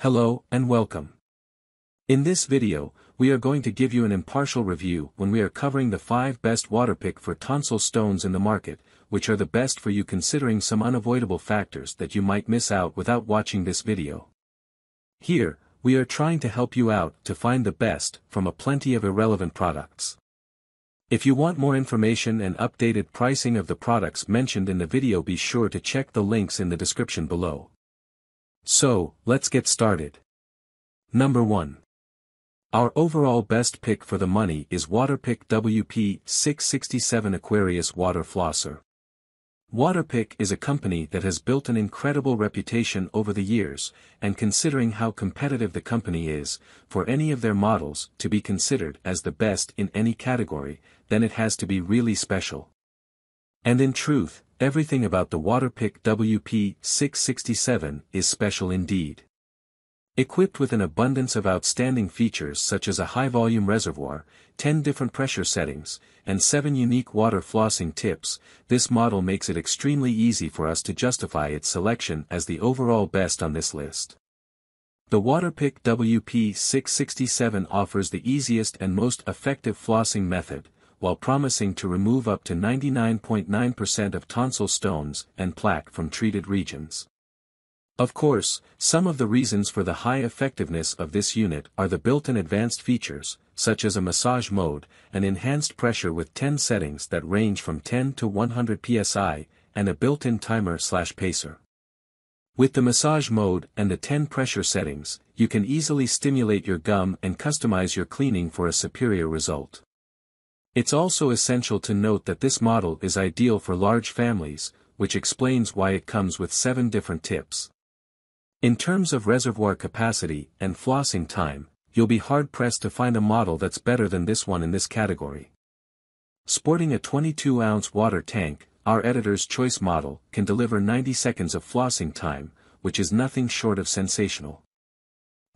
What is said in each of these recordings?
Hello and welcome. In this video, we are going to give you an impartial review when we are covering the 5 best Waterpik for tonsil stones in the market, which are the best for you considering some unavoidable factors that you might miss out without watching this video. Here, we are trying to help you out to find the best from a plenty of irrelevant products. If you want more information and updated pricing of the products mentioned in the video, be sure to check the links in the description below. So, let's get started. Number 1. Our overall best pick for the money is Waterpik WP 667 Aquarius Water Flosser. Waterpik is a company that has built an incredible reputation over the years, and considering how competitive the company is, for any of their models to be considered as the best in any category, then it has to be really special. And in truth, everything about the Waterpik WP 667 is special indeed. Equipped with an abundance of outstanding features such as a high-volume reservoir, 10 different pressure settings, and 7 unique water flossing tips, this model makes it extremely easy for us to justify its selection as the overall best on this list. The Waterpik WP 667 offers the easiest and most effective flossing method, while promising to remove up to 99.9% of tonsil stones and plaque from treated regions. Of course, some of the reasons for the high effectiveness of this unit are the built-in advanced features, such as a massage mode, an enhanced pressure with 10 settings that range from 10 to 100 psi, and a built-in timer/pacer. With the massage mode and the 10 pressure settings, you can easily stimulate your gum and customize your cleaning for a superior result. It's also essential to note that this model is ideal for large families, which explains why it comes with 7 different tips. In terms of reservoir capacity and flossing time, you'll be hard-pressed to find a model that's better than this one in this category. Sporting a 22-ounce water tank, our editor's choice model can deliver 90 seconds of flossing time, which is nothing short of sensational.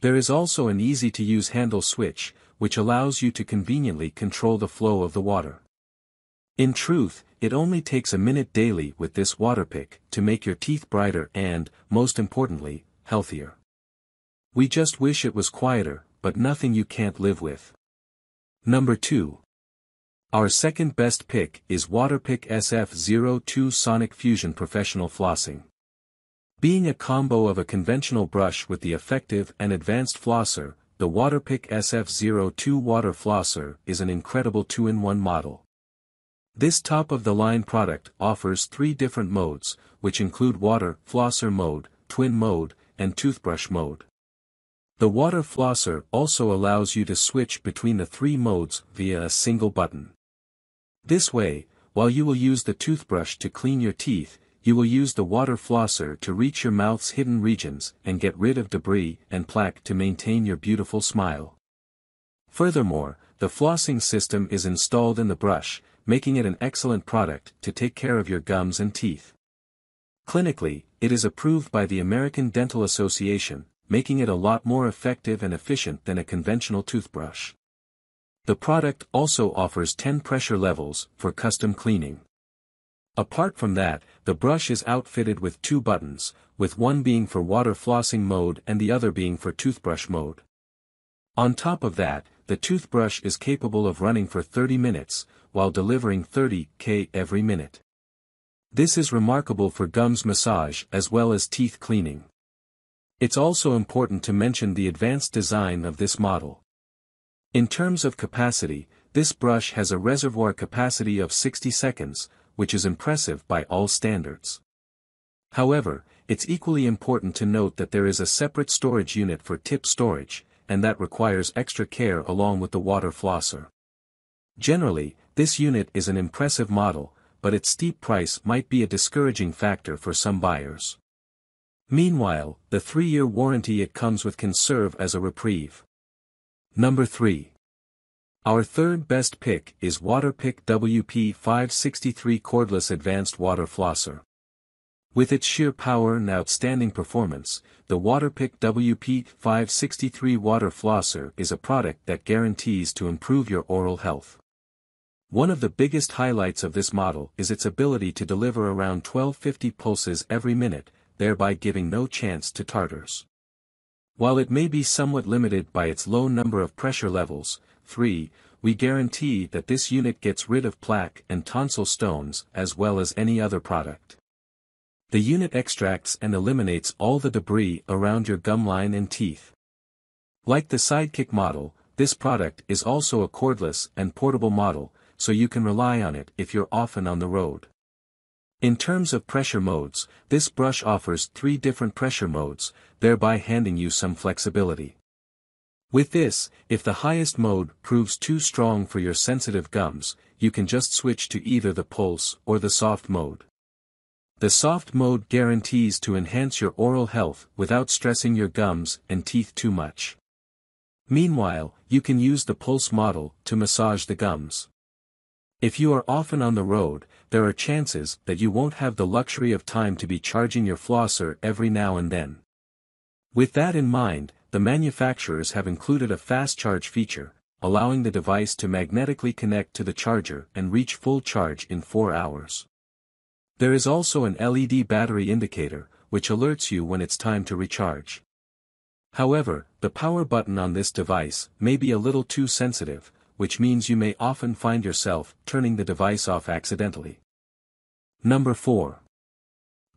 There is also an easy-to-use handle switch, which allows you to conveniently control the flow of the water. In truth, it only takes a minute daily with this Waterpik to make your teeth brighter and, most importantly, healthier. We just wish it was quieter, but nothing you can't live with. Number 2. Our second best pick is Waterpik SF02 Sonic Fusion Professional Flossing. Being a combo of a conventional brush with the effective and advanced flosser, the Waterpik SF02 Water Flosser is an incredible 2-in-1 model. This top-of-the-line product offers 3 different modes, which include Water Flosser mode, Twin mode, and Toothbrush mode. The Water Flosser also allows you to switch between the 3 modes via a single button. This way, while you will use the toothbrush to clean your teeth, you will use the Water Flosser to reach your mouth's hidden regions and get rid of debris and plaque to maintain your beautiful smile. Furthermore, the flossing system is installed in the brush, making it an excellent product to take care of your gums and teeth. Clinically, it is approved by the American Dental Association, making it a lot more effective and efficient than a conventional toothbrush. The product also offers 10 pressure levels for custom cleaning. Apart from that, the brush is outfitted with 2 buttons, with one being for water flossing mode and the other being for toothbrush mode. On top of that, the toothbrush is capable of running for 30 minutes, while delivering 30 km every minute. This is remarkable for gums massage as well as teeth cleaning. It's also important to mention the advanced design of this model. In terms of capacity, this brush has a reservoir capacity of 60 seconds, which is impressive by all standards. However, it's equally important to note that there is a separate storage unit for tip storage, and that requires extra care along with the water flosser. Generally, this unit is an impressive model, but its steep price might be a discouraging factor for some buyers. Meanwhile, the 3-year warranty it comes with can serve as a reprieve. Number 3. Our third best pick is Waterpik WP 563 Cordless Advanced Water Flosser. With its sheer power and outstanding performance, the Waterpik WP 563 Water Flosser is a product that guarantees to improve your oral health. One of the biggest highlights of this model is its ability to deliver around 1250 pulses every minute, thereby giving no chance to tartars. While it may be somewhat limited by its low number of pressure levels, 3, we guarantee that this unit gets rid of plaque and tonsil stones as well as any other product. The unit extracts and eliminates all the debris around your gum line and teeth. Like the Sidekick model, this product is also a cordless and portable model, so you can rely on it if you're often on the road. In terms of pressure modes, this brush offers 3 different pressure modes, thereby handing you some flexibility. With this, if the highest mode proves too strong for your sensitive gums, you can just switch to either the pulse or the soft mode. The soft mode guarantees to enhance your oral health without stressing your gums and teeth too much. Meanwhile, you can use the pulse model to massage the gums. If you are often on the road, there are chances that you won't have the luxury of time to be charging your flosser every now and then. With that in mind, the manufacturers have included a fast charge feature, allowing the device to magnetically connect to the charger and reach full charge in 4 hours. There is also an LED battery indicator, which alerts you when it's time to recharge. However, the power button on this device may be a little too sensitive, which means you may often find yourself turning the device off accidentally. Number 4.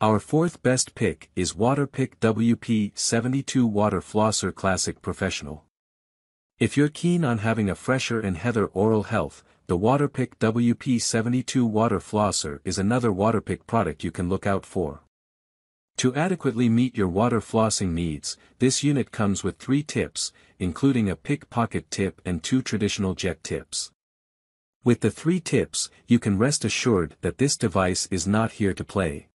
Our 4th best pick is Waterpik WP 72 Water Flosser Classic Professional. If you're keen on having a fresher and heather oral health, the Waterpik WP 72 Water Flosser is another Waterpik product you can look out for. To adequately meet your water flossing needs, this unit comes with 3 tips, including a pickpocket tip and 2 traditional jet tips. With the 3 tips, you can rest assured that this device is not here to play.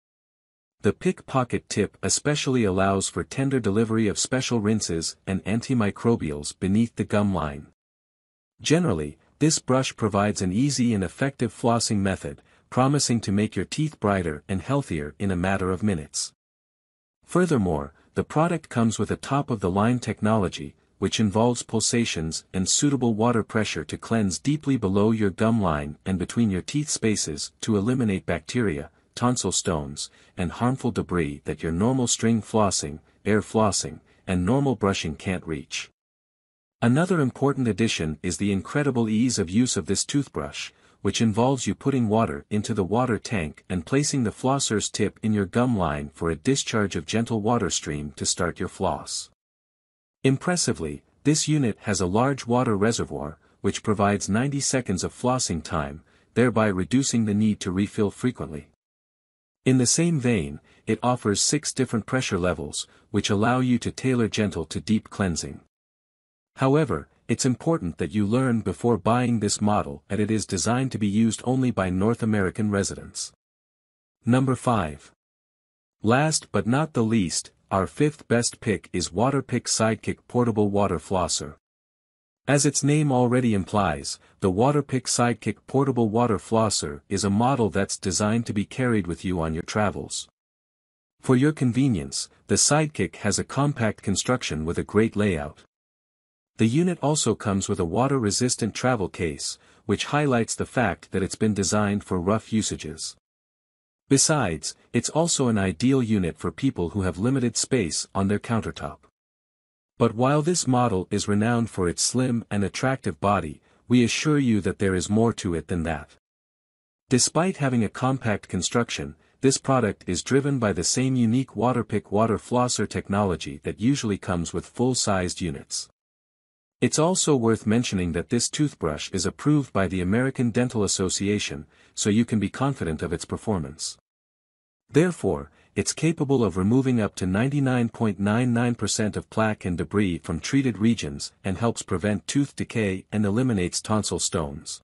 The pickpocket tip especially allows for tender delivery of special rinses and antimicrobials beneath the gum line. Generally, this brush provides an easy and effective flossing method, promising to make your teeth brighter and healthier in a matter of minutes. Furthermore, the product comes with a top-of-the-line technology, which involves pulsations and suitable water pressure to cleanse deeply below your gum line and between your teeth spaces to eliminate bacteria, tonsil stones, and harmful debris that your normal string flossing, air flossing, and normal brushing can't reach. Another important addition is the incredible ease of use of this toothbrush, which involves you putting water into the water tank and placing the flosser's tip in your gum line for a discharge of gentle water stream to start your floss. Impressively, this unit has a large water reservoir, which provides 90 seconds of flossing time, thereby reducing the need to refill frequently. In the same vein, it offers 6 different pressure levels, which allow you to tailor gentle to deep cleansing. However, it's important that you learn before buying this model that it is designed to be used only by North American residents. Number 5. Last but not the least, our 5th best pick is Waterpik Sidekick Portable Water Flosser. As its name already implies, the Waterpik Sidekick Portable Water Flosser is a model that's designed to be carried with you on your travels. For your convenience, the Sidekick has a compact construction with a great layout. The unit also comes with a water-resistant travel case, which highlights the fact that it's been designed for rough usages. Besides, it's also an ideal unit for people who have limited space on their countertop. But while this model is renowned for its slim and attractive body, we assure you that there is more to it than that. Despite having a compact construction, this product is driven by the same unique Waterpik water flosser technology that usually comes with full-sized units. It's also worth mentioning that this toothbrush is approved by the American Dental Association, so you can be confident of its performance. Therefore, it's capable of removing up to 99.99% of plaque and debris from treated regions and helps prevent tooth decay and eliminates tonsil stones.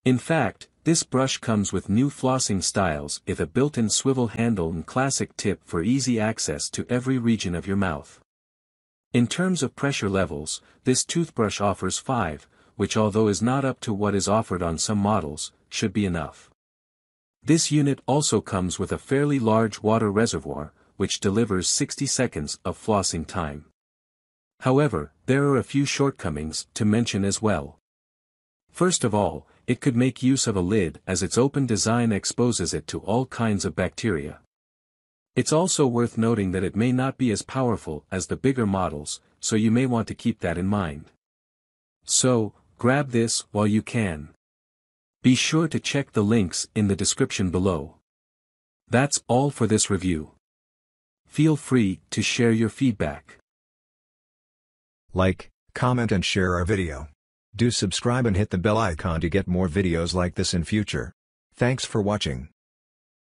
In fact, this brush comes with new flossing styles with a built-in swivel handle and classic tip for easy access to every region of your mouth. In terms of pressure levels, this toothbrush offers 5, which although is not up to what is offered on some models, should be enough. This unit also comes with a fairly large water reservoir, which delivers 60 seconds of flossing time. However, there are a few shortcomings to mention as well. First of all, it could make use of a lid as its open design exposes it to all kinds of bacteria. It's also worth noting that it may not be as powerful as the bigger models, so you may want to keep that in mind. So, grab this while you can. Be sure to check the links in the description below. That's all for this review. Feel free to share your feedback. Like, comment and share our video. Do subscribe and hit the bell icon to get more videos like this in future. Thanks for watching.